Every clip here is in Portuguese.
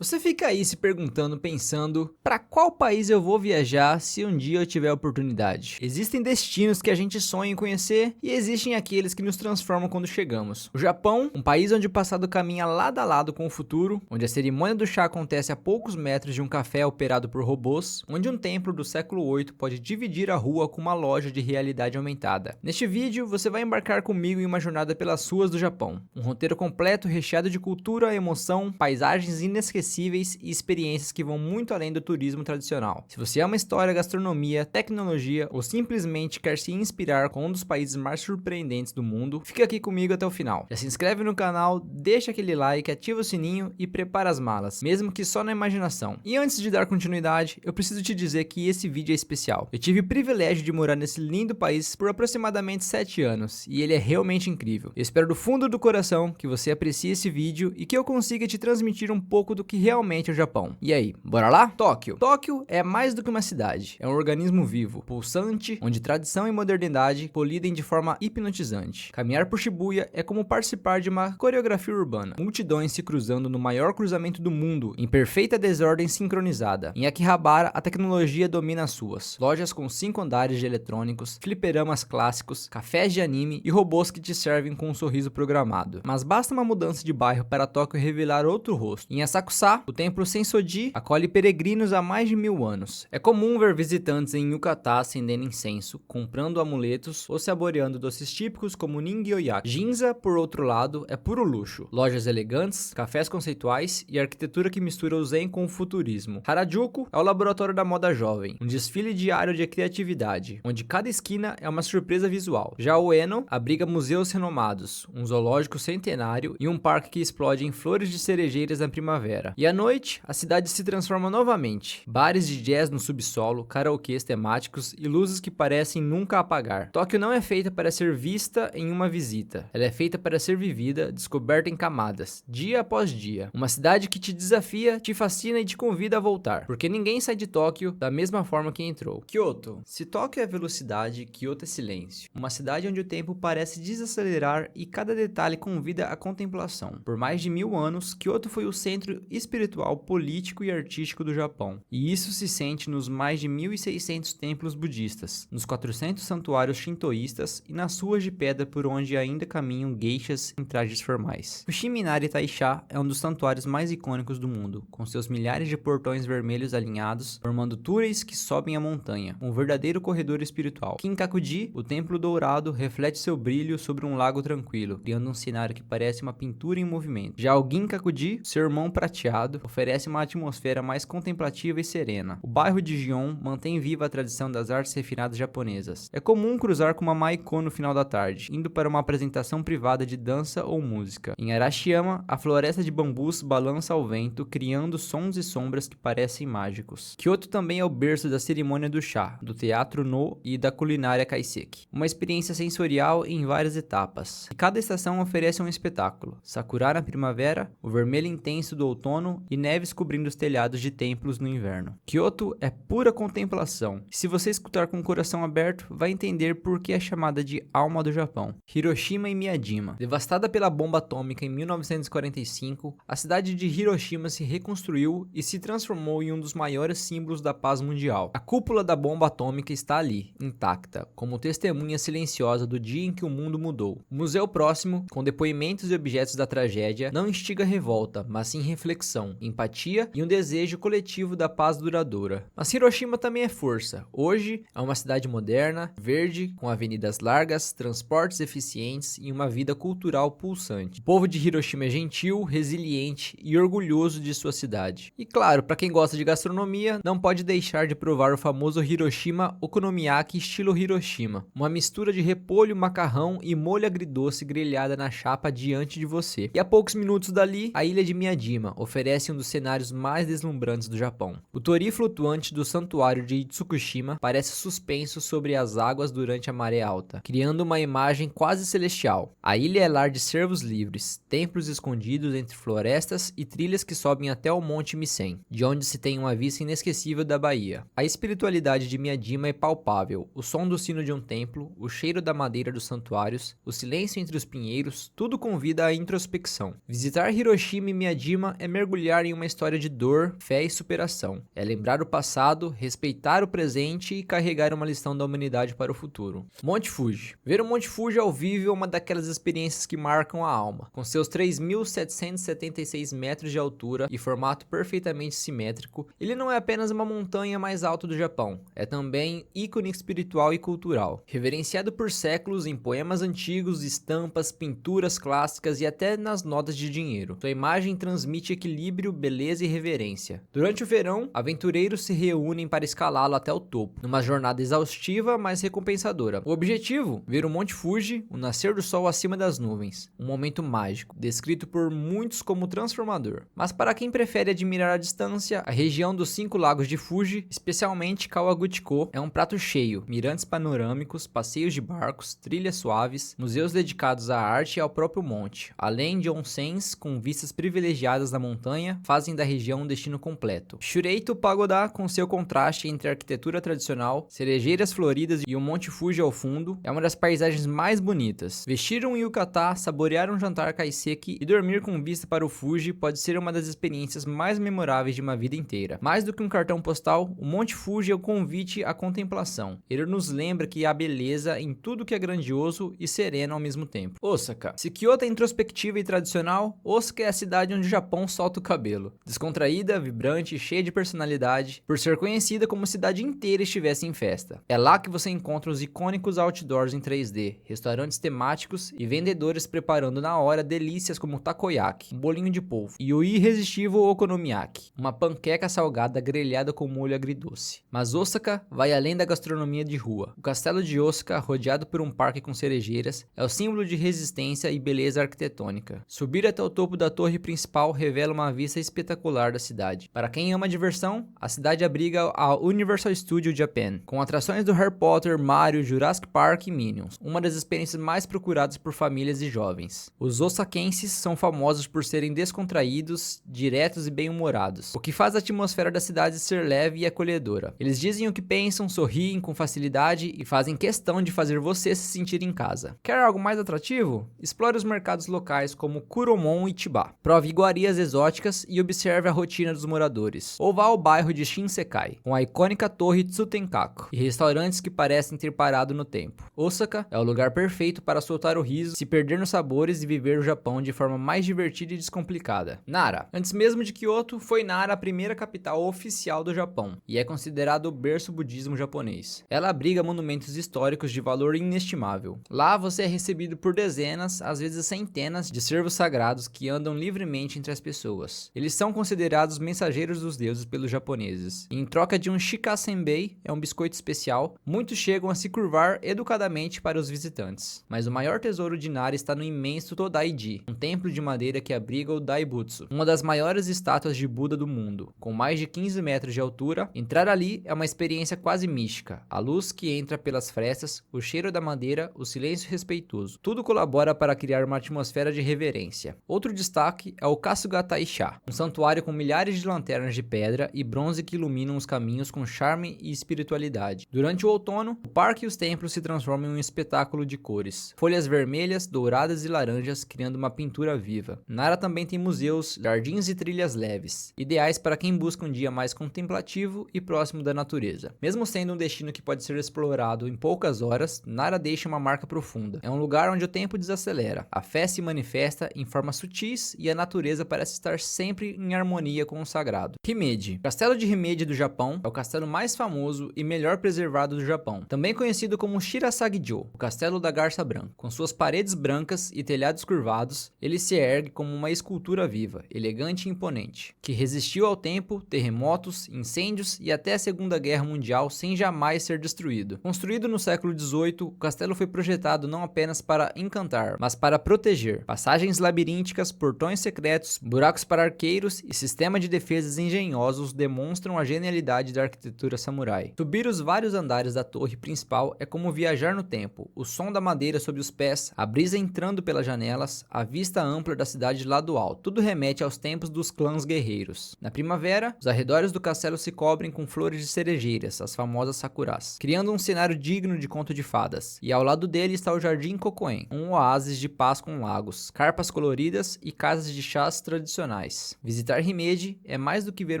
Você fica aí se perguntando, pensando, para qual país eu vou viajar se um dia eu tiver a oportunidade? Existem destinos que a gente sonha em conhecer e existem aqueles que nos transformam quando chegamos. O Japão, um país onde o passado caminha lado a lado com o futuro, onde a cerimônia do chá acontece a poucos metros de um café operado por robôs, onde um templo do século 8 pode dividir a rua com uma loja de realidade aumentada. Neste vídeo, você vai embarcar comigo em uma jornada pelas ruas do Japão. Um roteiro completo recheado de cultura, emoção, paisagens inesquecíveis e experiências que vão muito além do turismo tradicional. Se você ama história, gastronomia, tecnologia ou simplesmente quer se inspirar com um dos países mais surpreendentes do mundo, fica aqui comigo até o final. Já se inscreve no canal, deixa aquele like, ativa o sininho e prepara as malas, mesmo que só na imaginação. E antes de dar continuidade, eu preciso te dizer que esse vídeo é especial. Eu tive o privilégio de morar nesse lindo país por aproximadamente 7 anos e ele é realmente incrível. Eu espero do fundo do coração que você aprecie esse vídeo e que eu consiga te transmitir um pouco do que realmente é o Japão. E aí, bora lá? Tóquio. Tóquio é mais do que uma cidade, é um organismo vivo, pulsante, onde tradição e modernidade colidem de forma hipnotizante. Caminhar por Shibuya é como participar de uma coreografia urbana, multidões se cruzando no maior cruzamento do mundo, em perfeita desordem sincronizada. Em Akihabara, a tecnologia domina as ruas, lojas com 5 andares de eletrônicos, fliperamas clássicos, cafés de anime e robôs que te servem com um sorriso programado. Mas basta uma mudança de bairro para Tóquio revelar outro rosto. Em Asakusa, o templo Sensoji acolhe peregrinos há mais de 1000 anos. É comum ver visitantes em yukata acendendo incenso, comprando amuletos ou saboreando doces típicos como ningyo-yaki. Ginza, por outro lado, é puro luxo. Lojas elegantes, cafés conceituais e arquitetura que mistura o zen com o futurismo. Harajuku é o laboratório da moda jovem, um desfile diário de criatividade, onde cada esquina é uma surpresa visual. Já Ueno abriga museus renomados, um zoológico centenário e um parque que explode em flores de cerejeiras na primavera. E à noite, a cidade se transforma novamente. Bares de jazz no subsolo, karaokês temáticos e luzes que parecem nunca apagar. Tóquio não é feita para ser vista em uma visita. Ela é feita para ser vivida, descoberta em camadas, dia após dia. Uma cidade que te desafia, te fascina e te convida a voltar. Porque ninguém sai de Tóquio da mesma forma que entrou. Kyoto. Se Tóquio é velocidade, Kyoto é silêncio. Uma cidade onde o tempo parece desacelerar e cada detalhe convida à contemplação. Por mais de 1000 anos, Kyoto foi o centro espiritual, político e artístico do Japão. E isso se sente nos mais de 1600 templos budistas, nos 400 santuários shintoístas e nas ruas de pedra por onde ainda caminham geishas em trajes formais. O Shiminari Taisha é um dos santuários mais icônicos do mundo, com seus milhares de portões vermelhos alinhados, formando túneis que sobem a montanha, um verdadeiro corredor espiritual. Kinkakuji, o templo dourado, reflete seu brilho sobre um lago tranquilo, criando um cenário que parece uma pintura em movimento. Já o Ginkakuji, seu irmão prateado, oferece uma atmosfera mais contemplativa e serena. O bairro de Gion mantém viva a tradição das artes refinadas japonesas. É comum cruzar com uma Maiko no final da tarde, indo para uma apresentação privada de dança ou música. Em Arashiyama, a floresta de bambus balança ao vento, criando sons e sombras que parecem mágicos. Kyoto também é o berço da cerimônia do chá, do teatro No e da culinária kaiseki. Uma experiência sensorial em várias etapas. E cada estação oferece um espetáculo. Sakura na primavera, o vermelho intenso do outono e neves cobrindo os telhados de templos no inverno. Kyoto é pura contemplação. Se você escutar com o coração aberto, vai entender por que é chamada de alma do Japão. Hiroshima e Miyajima. Devastada pela bomba atômica em 1945, a cidade de Hiroshima se reconstruiu e se transformou em um dos maiores símbolos da paz mundial. A cúpula da bomba atômica está ali, intacta, como testemunha silenciosa do dia em que o mundo mudou. O museu próximo, com depoimentos e objetos da tragédia, não instiga revolta, mas sim reflexão, empatia e um desejo coletivo da paz duradoura. Mas Hiroshima também é força. Hoje é uma cidade moderna, verde, com avenidas largas, transportes eficientes e uma vida cultural pulsante. O povo de Hiroshima é gentil, resiliente e orgulhoso de sua cidade. E claro, para quem gosta de gastronomia, não pode deixar de provar o famoso Hiroshima Okonomiyaki estilo Hiroshima, uma mistura de repolho, macarrão e molho agridoce grelhada na chapa diante de você. E a poucos minutos dali, a ilha de Miyajima oferece um dos cenários mais deslumbrantes do Japão. O torii flutuante do santuário de Itsukushima parece suspenso sobre as águas durante a maré alta, criando uma imagem quase celestial. A ilha é lar de servos livres, templos escondidos entre florestas e trilhas que sobem até o Monte Misen, de onde se tem uma vista inesquecível da Bahia. A espiritualidade de Miyajima é palpável, o som do sino de um templo, o cheiro da madeira dos santuários, o silêncio entre os pinheiros, tudo convida à introspecção. Visitar Hiroshima e Miyajima é mergulhar mergulhar em uma história de dor, fé e superação. É lembrar o passado, respeitar o presente e carregar uma lição da humanidade para o futuro. Monte Fuji. Ver o Monte Fuji ao vivo é uma daquelas experiências que marcam a alma. Com seus 3.776 metros de altura e formato perfeitamente simétrico, ele não é apenas uma montanha mais alta do Japão, é também ícone espiritual e cultural. Reverenciado por séculos em poemas antigos, estampas, pinturas clássicas e até nas notas de dinheiro. Sua imagem transmite equilíbrio, beleza e reverência. Durante o verão, aventureiros se reúnem para escalá-lo até o topo, numa jornada exaustiva, mas recompensadora. O objetivo? Ver o Monte Fuji, o nascer do sol acima das nuvens. Um momento mágico, descrito por muitos como transformador. Mas para quem prefere admirar a distância, a região dos 5 lagos de Fuji, especialmente Kawaguchiko, é um prato cheio. Mirantes panorâmicos, passeios de barcos, trilhas suaves, museus dedicados à arte e ao próprio monte, além de onsens com vistas privilegiadas da montanha, fazem da região um destino completo. Shureito Pagoda, com seu contraste entre a arquitetura tradicional, cerejeiras floridas e o Monte Fuji ao fundo, é uma das paisagens mais bonitas. Vestir um yukata, saborear um jantar kaiseki e dormir com vista para o Fuji pode ser uma das experiências mais memoráveis de uma vida inteira. Mais do que um cartão postal, o Monte Fuji é o convite à contemplação. Ele nos lembra que há beleza em tudo que é grandioso e sereno ao mesmo tempo. Osaka. Se Kyoto é introspectiva e tradicional, Osaka é a cidade onde o Japão solta o cabelo. Descontraída, vibrante e cheia de personalidade, por ser conhecida como se a cidade inteira estivesse em festa. É lá que você encontra os icônicos outdoors em 3D, restaurantes temáticos e vendedores preparando na hora delícias como takoyaki, um bolinho de polvo, e o irresistível okonomiyaki, uma panqueca salgada grelhada com molho agridoce. Mas Osaka vai além da gastronomia de rua. O castelo de Osaka, rodeado por um parque com cerejeiras, é o símbolo de resistência e beleza arquitetônica. Subir até o topo da torre principal revela uma vista espetacular da cidade. Para quem ama diversão, a cidade abriga a Universal Studio Japan, com atrações do Harry Potter, Mario, Jurassic Park e Minions, uma das experiências mais procuradas por famílias e jovens. Os osakenses são famosos por serem descontraídos, diretos e bem-humorados, o que faz a atmosfera da cidade ser leve e acolhedora. Eles dizem o que pensam, sorriem com facilidade e fazem questão de fazer você se sentir em casa. Quer algo mais atrativo? Explore os mercados locais como Kuromon e Chiba. Prove iguarias exóticas e observe a rotina dos moradores. Ou vá ao bairro de Shinsekai, com a icônica torre Tsutenkaku e restaurantes que parecem ter parado no tempo. Osaka é o lugar perfeito para soltar o riso, se perder nos sabores e viver o Japão de forma mais divertida e descomplicada. Nara. Antes mesmo de Kyoto, foi Nara a primeira capital oficial do Japão e é considerado o berço budismo japonês. Ela abriga monumentos históricos de valor inestimável. Lá você é recebido por dezenas, às vezes centenas, de servos sagrados que andam livremente entre as pessoas. Eles são considerados mensageiros dos deuses pelos japoneses. E em troca de um shikasenbei, é um biscoito especial, muitos chegam a se curvar educadamente para os visitantes. Mas o maior tesouro de Nara está no imenso Todaiji, um templo de madeira que abriga o Daibutsu, uma das maiores estátuas de Buda do mundo. Com mais de 15 metros de altura, entrar ali é uma experiência quase mística. A luz que entra pelas frestas, o cheiro da madeira, o silêncio respeitoso. Tudo colabora para criar uma atmosfera de reverência. Outro destaque é o Kasuga-taisha, um santuário com milhares de lanternas de pedra e bronze que iluminam os caminhos com charme e espiritualidade. Durante o outono, o parque e os templos se transformam em um espetáculo de cores. Folhas vermelhas, douradas e laranjas criando uma pintura viva. Nara também tem museus, jardins e trilhas leves, ideais para quem busca um dia mais contemplativo e próximo da natureza. Mesmo sendo um destino que pode ser explorado em poucas horas, Nara deixa uma marca profunda. É um lugar onde o tempo desacelera, a fé se manifesta em formas sutis e a natureza parece estar sempre em harmonia com o sagrado. Himeji. O castelo de Himeji do Japão é o castelo mais famoso e melhor preservado do Japão, também conhecido como Shirasagi-jo, o castelo da garça branca. Com suas paredes brancas e telhados curvados, ele se ergue como uma escultura viva, elegante e imponente, que resistiu ao tempo, terremotos, incêndios e até a Segunda Guerra Mundial sem jamais ser destruído. Construído no século XVIII, o castelo foi projetado não apenas para encantar, mas para proteger. Passagens labirínticas, portões secretos, buracos para arqueiros e sistema de defesas engenhosos demonstram a genialidade da arquitetura samurai. Subir os vários andares da torre principal é como viajar no tempo. O som da madeira sob os pés, a brisa entrando pelas janelas, a vista ampla da cidade lá do alto. Tudo remete aos tempos dos clãs guerreiros. Na primavera, os arredores do castelo se cobrem com flores de cerejeiras, as famosas sakuras, criando um cenário digno de conto de fadas. E ao lado dele está o Jardim Kokoen, um oásis de paz com lagos, carpas coloridas e casas de chás tradicionais. tradicionais. Visitar Himeji é mais do que ver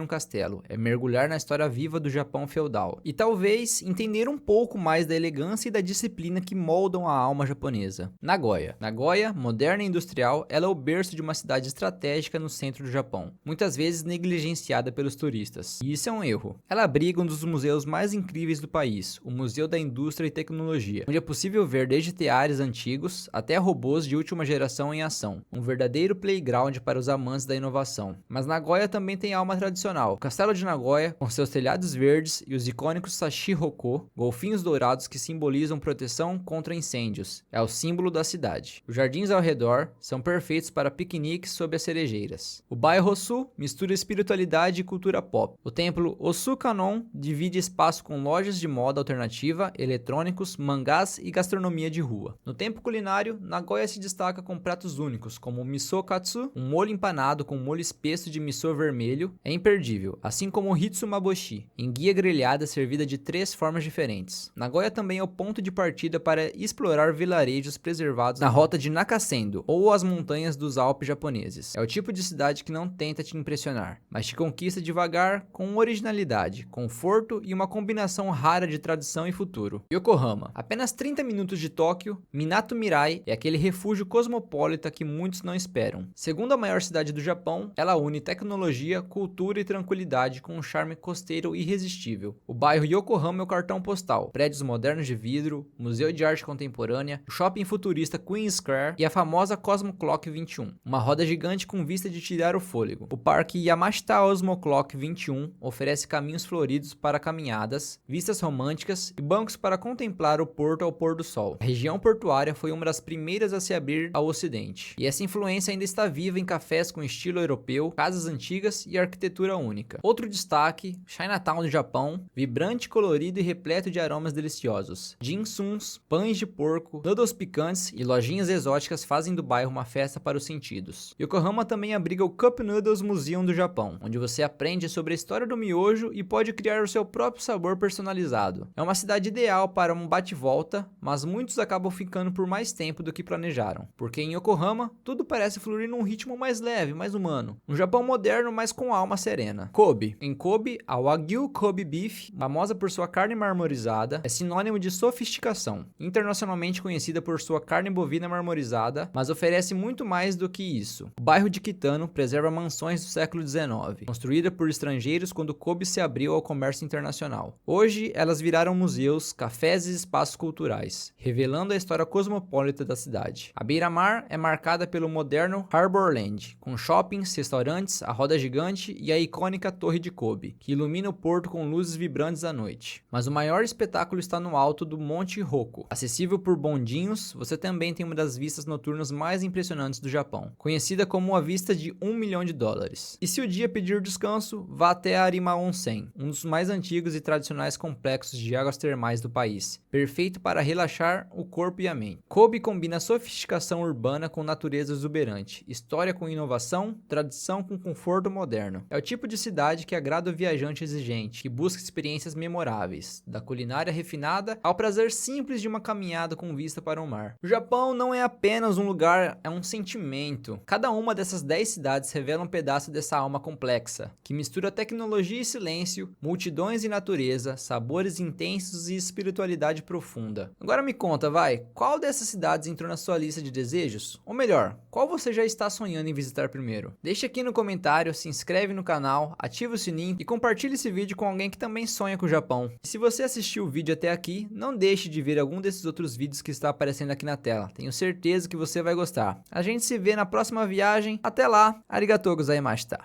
um castelo, é mergulhar na história viva do Japão feudal. E talvez entender um pouco mais da elegância e da disciplina que moldam a alma japonesa. Nagoya. Nagoya, moderna e industrial, ela é o berço de uma cidade estratégica no centro do Japão, muitas vezes negligenciada pelos turistas. E isso é um erro. Ela abriga um dos museus mais incríveis do país, o Museu da Indústria e Tecnologia, onde é possível ver desde teares antigos até robôs de última geração em ação, um verdadeiro playground para os amantes da inovação. Mas Nagoya também tem alma tradicional. O Castelo de Nagoya, com seus telhados verdes e os icônicos Sashi-Rokô, golfinhos dourados que simbolizam proteção contra incêndios, é o símbolo da cidade. Os jardins ao redor são perfeitos para piqueniques sob as cerejeiras. O bairro Osu mistura espiritualidade e cultura pop. O templo Osu Kanon divide espaço com lojas de moda alternativa, eletrônicos, mangás e gastronomia de rua. No tempo culinário, Nagoya se destaca com pratos únicos, como o miso katsu, um molho empanado com molho espesso de miso vermelho, é imperdível, assim como o hitsumaboshi, enguia grelhada servida de 3 formas diferentes. Nagoya também é o ponto de partida para explorar vilarejos preservados na rota de Nakasendo, ou as montanhas dos Alpes japoneses. É o tipo de cidade que não tenta te impressionar, mas te conquista devagar com originalidade, conforto e uma combinação rara de tradição e futuro. Yokohama. Apenas 30 minutos de Tóquio, Minato Mirai é aquele refúgio cosmopolita que muitos não esperam. Segunda maior cidade do Japão, ela une tecnologia, cultura e tranquilidade com um charme costeiro irresistível. O bairro Yokohama é o cartão postal, prédios modernos de vidro, museu de arte contemporânea, o shopping futurista Queen Square e a famosa Cosmo Clock 21, uma roda gigante com vista de tirar o fôlego. O parque Yamashita Osmo Clock 21 oferece caminhos floridos para caminhadas, vistas românticas e bancos para contemplar o porto ao pôr do sol. A região portuária foi uma das primeiras a se abrir ao ocidente, e essa influência ainda está viva em cafés com estilo europeu, casas antigas e arquitetura única. Outro destaque, Chinatown do Japão, vibrante, colorido e repleto de aromas deliciosos. Dim-sums, pães de porco, noodles picantes e lojinhas exóticas fazem do bairro uma festa para os sentidos. Yokohama também abriga o Cup Noodles Museum do Japão, onde você aprende sobre a história do miojo e pode criar o seu próprio sabor personalizado. É uma cidade ideal para um bate-volta, mas muitos acabam ficando por mais tempo do que planejaram, porque em Yokohama tudo parece fluir num ritmo mais leve, mais humano. Um Japão moderno, mas com alma serena. Kobe. Em Kobe, a Wagyu Kobe Beef, famosa por sua carne marmorizada, é sinônimo de sofisticação, internacionalmente conhecida por sua carne bovina marmorizada, mas oferece muito mais do que isso. O bairro de Kitano preserva mansões do século XIX, construída por estrangeiros quando Kobe se abriu ao comércio internacional. Hoje, elas viraram museus, cafés e espaços culturais, revelando a história cosmopolita da cidade. A beira-mar é marcada pelo moderno Harborland, com shoppings, restaurantes, a roda gigante e a icônica Torre de Kobe, que ilumina o porto com luzes vibrantes à noite. Mas o maior espetáculo está no alto do Monte Hoko. Acessível por bondinhos, você também tem uma das vistas noturnas mais impressionantes do Japão, conhecida como a vista de $1 milhão. E se o dia pedir descanso, vá até a Arima Onsen, um dos mais antigos e tradicionais complexos de águas termais do país, perfeito para relaxar o corpo e a mente. Kobe combina sofisticação urbana com natureza exuberante, história com inovação, tradição com conforto moderno. É o tipo de cidade que agrada o viajante exigente, que busca experiências memoráveis, da culinária refinada ao prazer simples de uma caminhada com vista para o mar. O Japão não é apenas um lugar, é um sentimento. Cada uma dessas 10 cidades revela um pedaço dessa alma complexa, que mistura tecnologia e silêncio, multidões e natureza, sabores intensos e espiritualidade profunda. Agora me conta, qual dessas cidades entrou na sua lista de desejos? Ou melhor, qual você já está sonhando em visitar primeiro? Deixa aqui no comentário, se inscreve no canal, ativa o sininho e compartilhe esse vídeo com alguém que também sonha com o Japão. E se você assistiu o vídeo até aqui, não deixe de ver algum desses outros vídeos que está aparecendo aqui na tela. Tenho certeza que você vai gostar. A gente se vê na próxima viagem. Até lá, arigatou gozaimashita.